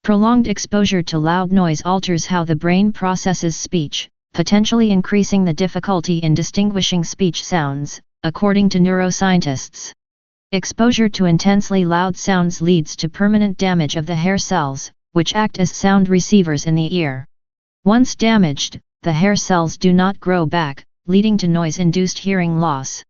Prolonged exposure to loud noise alters how the brain processes speech, potentially increasing the difficulty in distinguishing speech sounds, according to neuroscientists. Exposure to intensely loud sounds leads to permanent damage of the hair cells, which act as sound receivers in the ear. Once damaged, the hair cells do not grow back, leading to noise-induced hearing loss.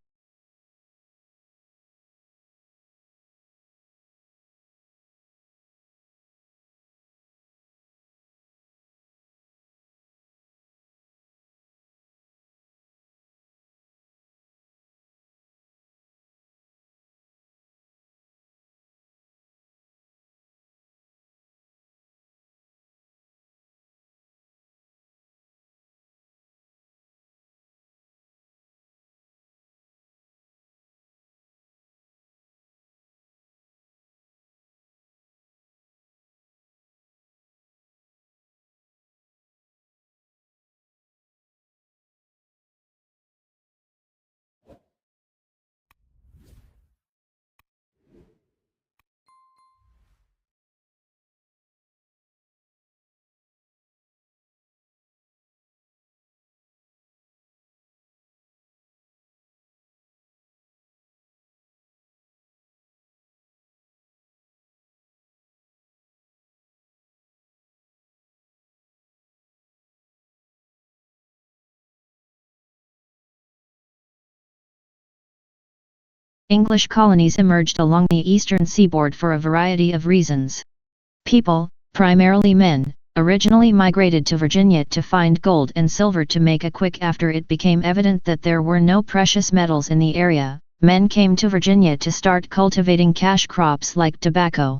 English colonies emerged along the eastern seaboard for a variety of reasons. People, primarily men, originally migrated to Virginia to find gold and silver to make a quick. After it became evident that there were no precious metals in the area, men came to Virginia to start cultivating cash crops like tobacco.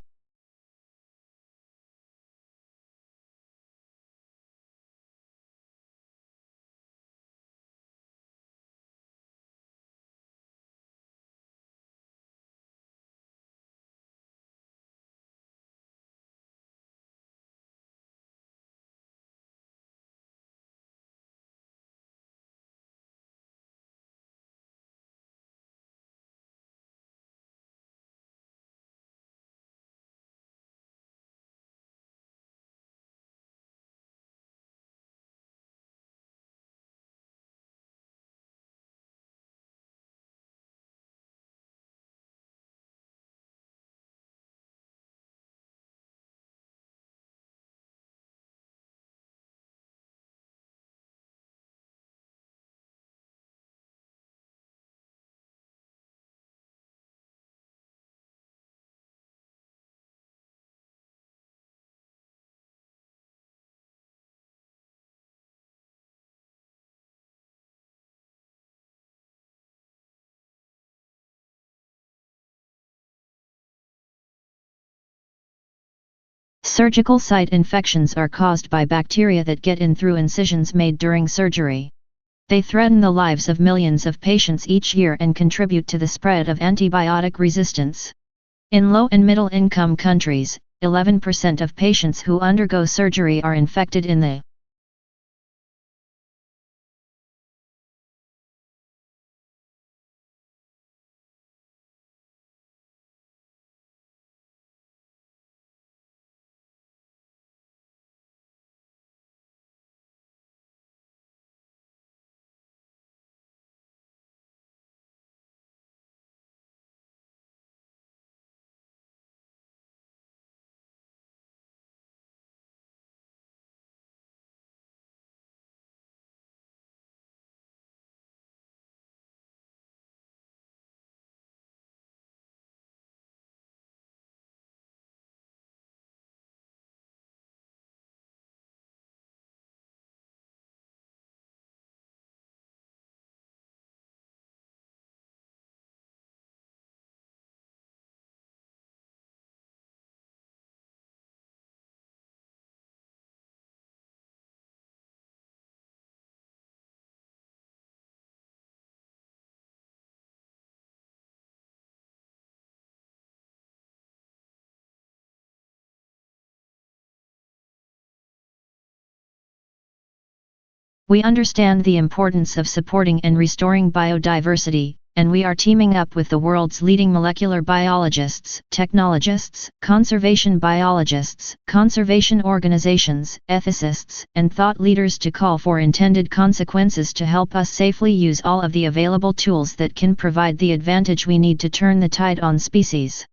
Surgical site infections are caused by bacteria that get in through incisions made during surgery. They threaten the lives of millions of patients each year and contribute to the spread of antibiotic resistance. In low and middle income countries, 11% of patients who undergo surgery are infected in the We understand the importance of supporting and restoring biodiversity, and we are teaming up with the world's leading molecular biologists, technologists, conservation biologists, conservation organizations, ethicists, and thought leaders to call for intended consequences to help us safely use all of the available tools that can provide the advantage we need to turn the tide on species.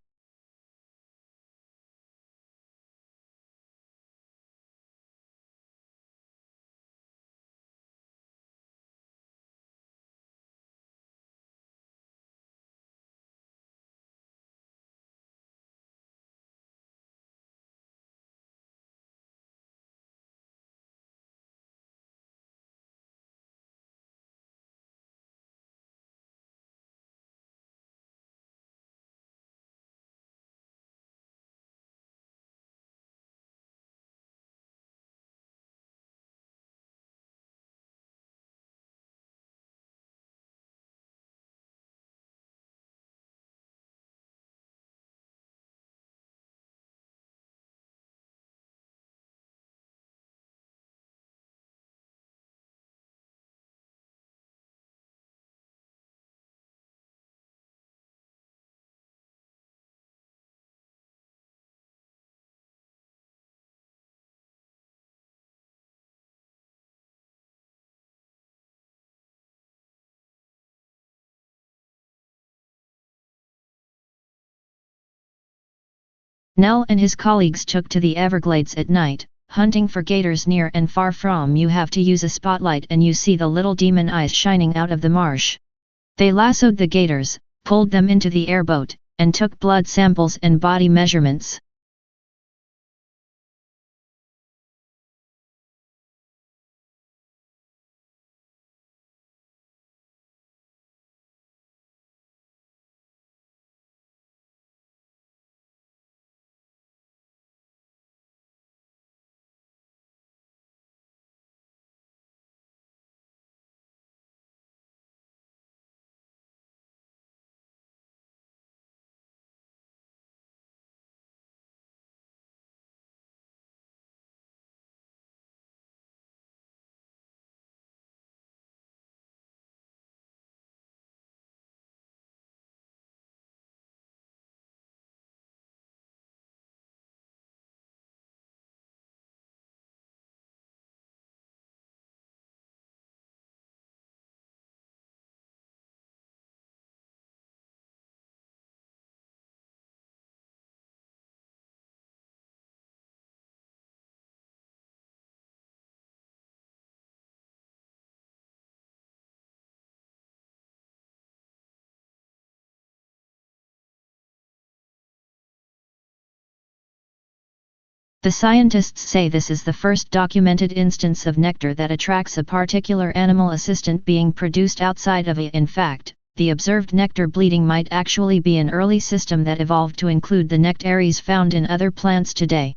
Nell and his colleagues took to the Everglades at night, hunting for gators near and far from. You have to use a spotlight and you see the little demon eyes shining out of the marsh. They lassoed the gators, pulled them into the airboat, and took blood samples and body measurements. The scientists say this is the first documented instance of nectar that attracts a particular animal assistant being produced outside of it. In fact, the observed nectar bleeding might actually be an early system that evolved to include the nectaries found in other plants today.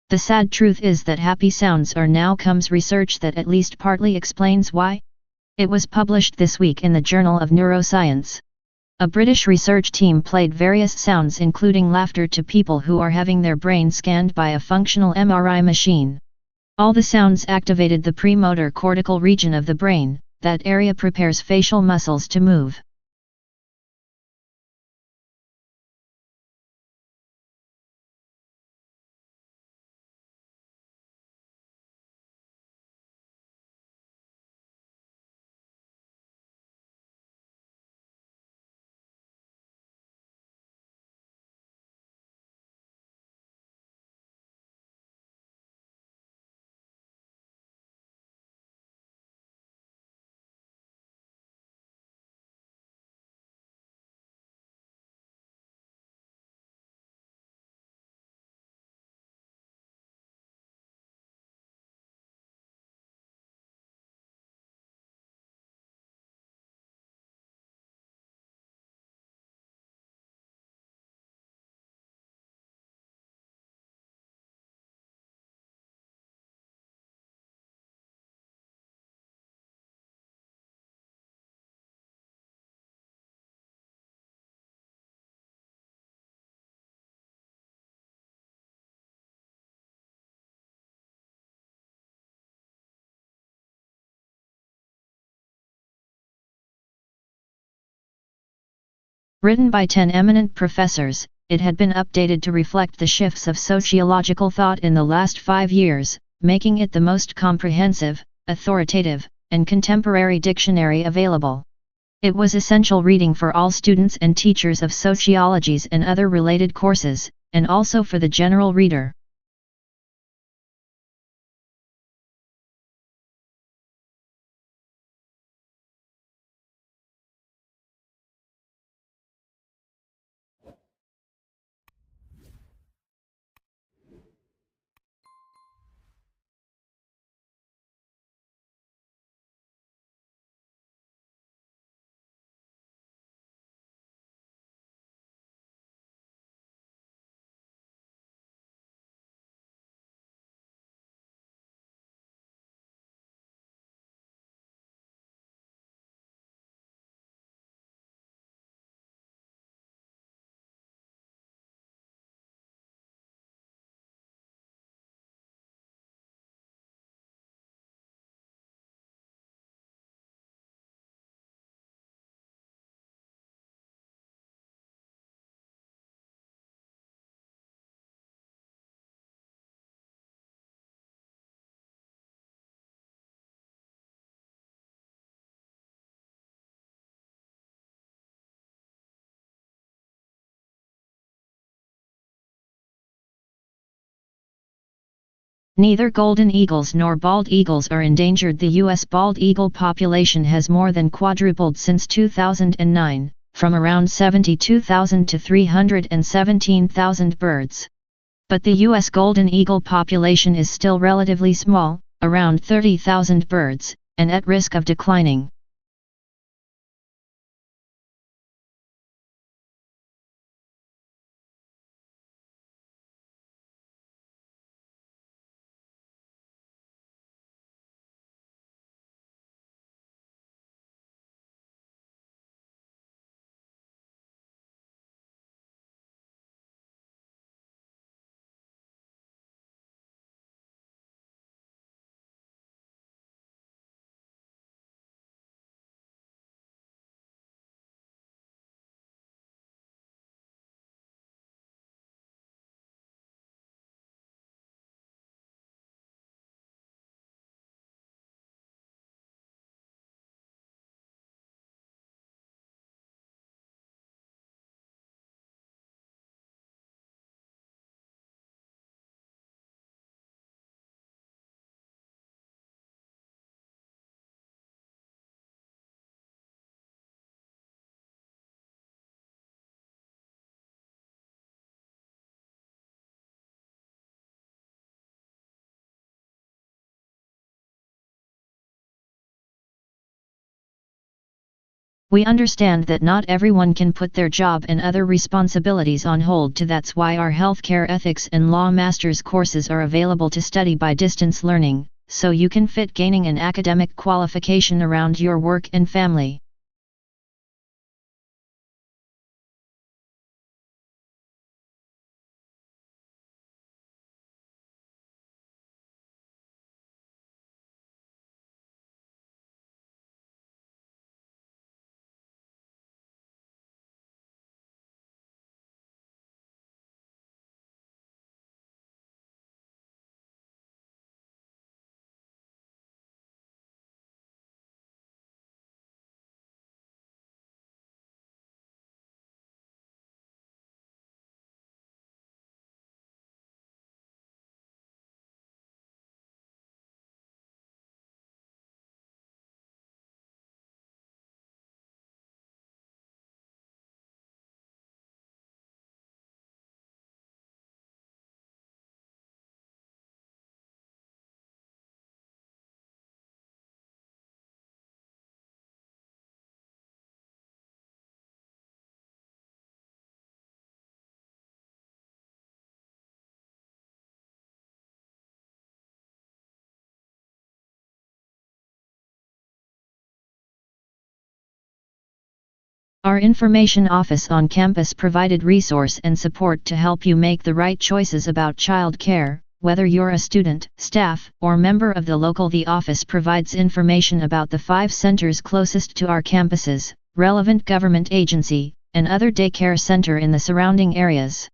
The sad truth is that happy sounds are now comes research that at least partly explains why. It was published this week in the Journal of Neuroscience. A British research team played various sounds including laughter to people who are having their brain scanned by a functional MRI machine. All the sounds activated the premotor cortical region of the brain, that area prepares facial muscles to move. Written by 10 eminent professors, it had been updated to reflect the shifts of sociological thought in the last 5 years, making it the most comprehensive, authoritative, and contemporary dictionary available. It was essential reading for all students and teachers of sociologies and other related courses, and also for the general reader. Neither golden eagles nor bald eagles are endangered. The U.S. bald eagle population has more than quadrupled since 2009, from around 72,000 to 317,000 birds. But the U.S. golden eagle population is still relatively small, around 30,000 birds, and at risk of declining. We understand that not everyone can put their job and other responsibilities on hold. That's why our healthcare ethics and law master's courses are available to study by distance learning, so you can fit gaining an academic qualification around your work and family. Our information office on campus provided resource and support to help you make the right choices about child care. Whether you're a student, staff, or member of the office provides information about the 5 centers closest to our campuses, relevant government agency, and other daycare center in the surrounding areas.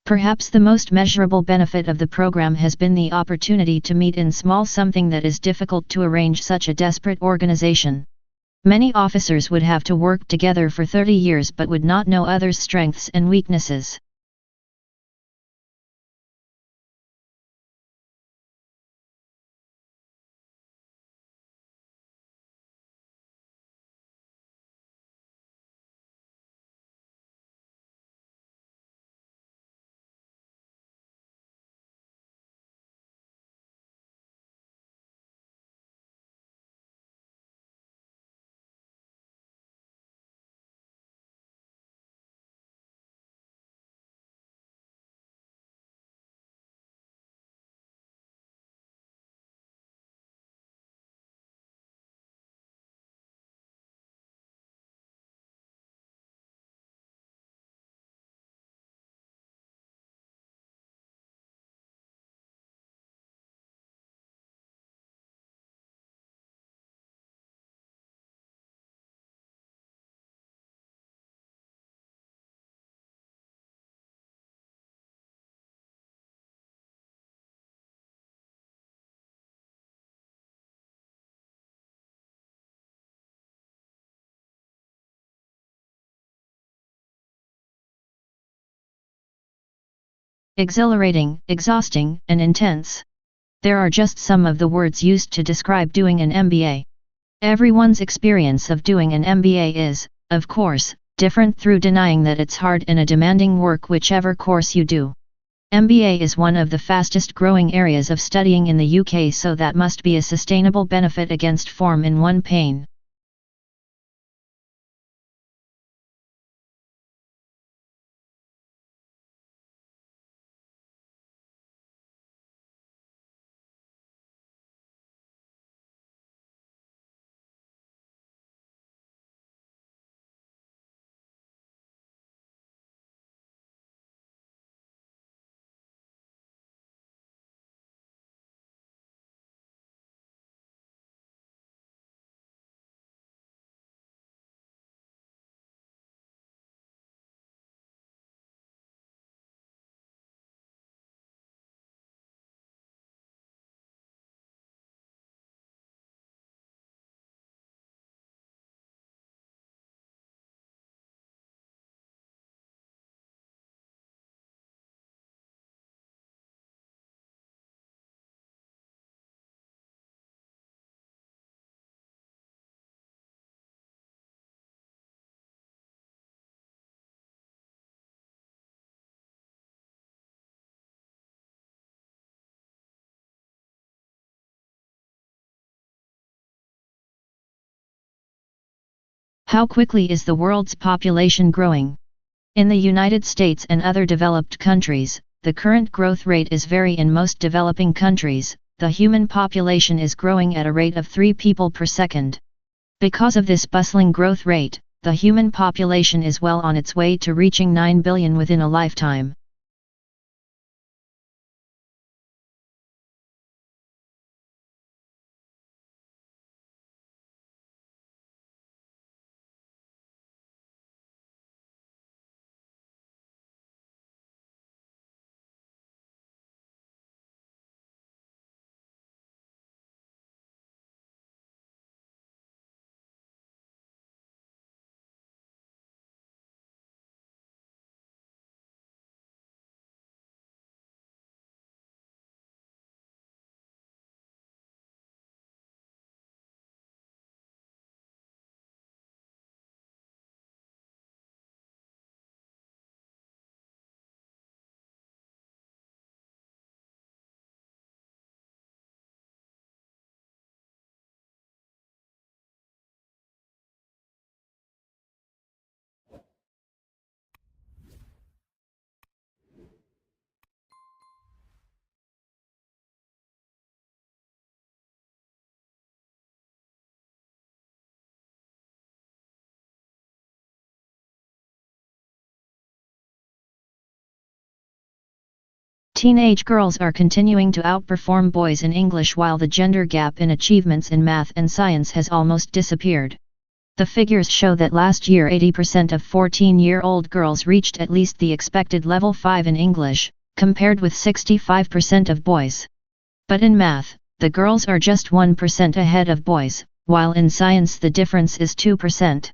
Perhaps the most measurable benefit of the program has been the opportunity to meet in small, something that is difficult to arrange such a desperate organization. Many officers would have to work together for 30 years but would not know others' strengths and weaknesses. Exhilarating, exhausting, and intense. There are just some of the words used to describe doing an MBA. Everyone's experience of doing an MBA is, of course, different through denying that it's hard and a demanding work whichever course you do. MBA is one of the fastest growing areas of studying in the UK, so that must be a sustainable benefit against form in one pain. How quickly is the world's population growing? In the United States and other developed countries, the current growth rate is very in most developing countries. The human population is growing at a rate of 3 people per second. Because of this bustling growth rate, the human population is well on its way to reaching 9 billion within a lifetime. Teenage girls are continuing to outperform boys in English while the gender gap in achievements in math and science has almost disappeared. The figures show that last year 80% of 14-year-old girls reached at least the expected level 5 in English, compared with 65% of boys. But in math, the girls are just 1% ahead of boys, while in science the difference is 2%.